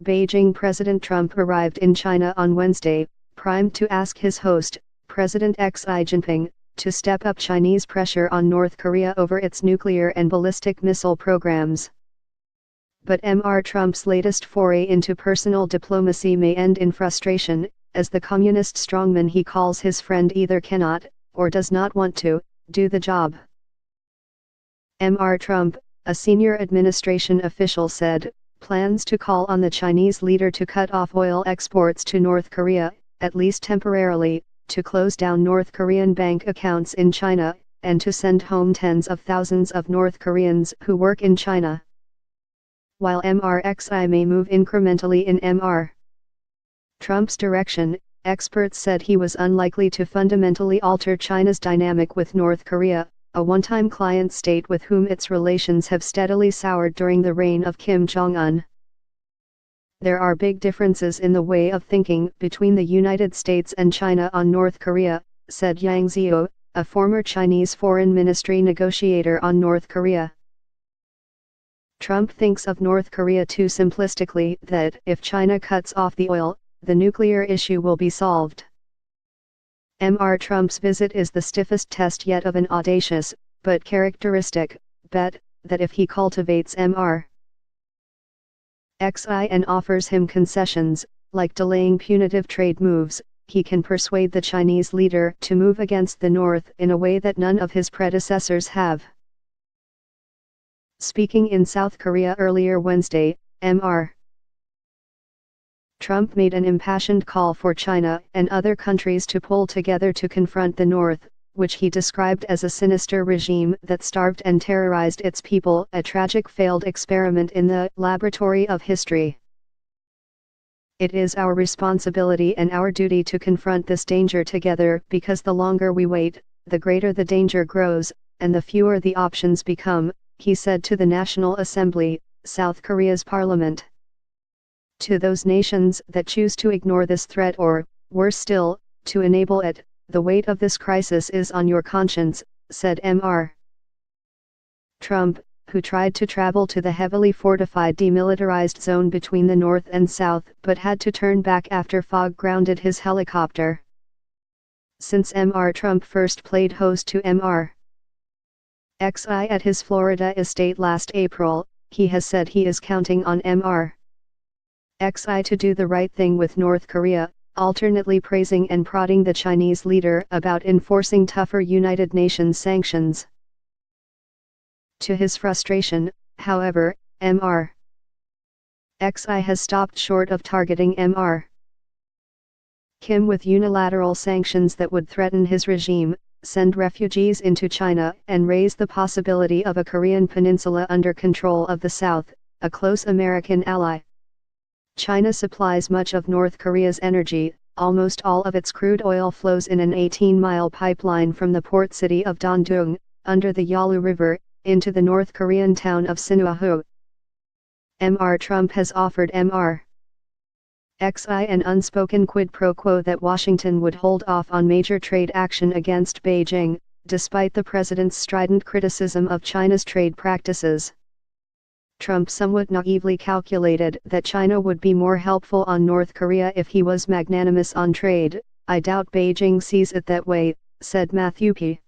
Beijing President Trump arrived in China on Wednesday, primed to ask his host, President Xi Jinping, to step up Chinese pressure on North Korea over its nuclear and ballistic missile programs. But Mr. Trump's latest foray into personal diplomacy may end in frustration, as the communist strongman he calls his friend either cannot, or does not want to, do the job. Mr. Trump, a senior administration official said, plans to call on the Chinese leader to cut off oil exports to North Korea, at least temporarily, to close down North Korean bank accounts in China, and to send home tens of thousands of North Koreans who work in China. While Xi may move incrementally in Mr. Trump's direction, experts said he was unlikely to fundamentally alter China's dynamic with North Korea, a one-time client state with whom its relations have steadily soured during the reign of Kim Jong-un. There are big differences in the way of thinking between the United States and China on North Korea, said Yang Zhou, a former Chinese Foreign Ministry negotiator on North Korea. Trump thinks of North Korea too simplistically that if China cuts off the oil, the nuclear issue will be solved. Mr. Trump's visit is the stiffest test yet of an audacious, but characteristic, bet, that if he cultivates Mr. Xi and offers him concessions, like delaying punitive trade moves, he can persuade the Chinese leader to move against the North in a way that none of his predecessors have. Speaking in South Korea earlier Wednesday, Mr. Trump made an impassioned call for China and other countries to pull together to confront the North, which he described as a sinister regime that starved and terrorized its people, a tragic failed experiment in the laboratory of history. It is our responsibility and our duty to confront this danger together, because the longer we wait, the greater the danger grows, and the fewer the options become, he said to the National Assembly, South Korea's parliament. To those nations that choose to ignore this threat or, worse still, to enable it, the weight of this crisis is on your conscience, said Mr. Trump, who tried to travel to the heavily fortified demilitarized zone between the North and South but had to turn back after fog grounded his helicopter. Since Mr. Trump first played host to Mr. Xi at his Florida estate last April, he has said he is counting on Mr. Xi to do the right thing with North Korea, alternately praising and prodding the Chinese leader about enforcing tougher United Nations sanctions. To his frustration, however, Mr. Xi has stopped short of targeting Mr. Kim with unilateral sanctions that would threaten his regime, send refugees into China, and raise the possibility of a Korean peninsula under control of the South, a close American ally. China supplies much of North Korea's energy. Almost all of its crude oil flows in an 18-mile pipeline from the port city of Dandong, under the Yalu River, into the North Korean town of Sinuahu. Mr. Trump has offered Mr. Xi an unspoken quid pro quo that Washington would hold off on major trade action against Beijing, despite the president's strident criticism of China's trade practices. Trump somewhat naively calculated that China would be more helpful on North Korea if he was magnanimous on trade. I doubt Beijing sees it that way, said Matthew P.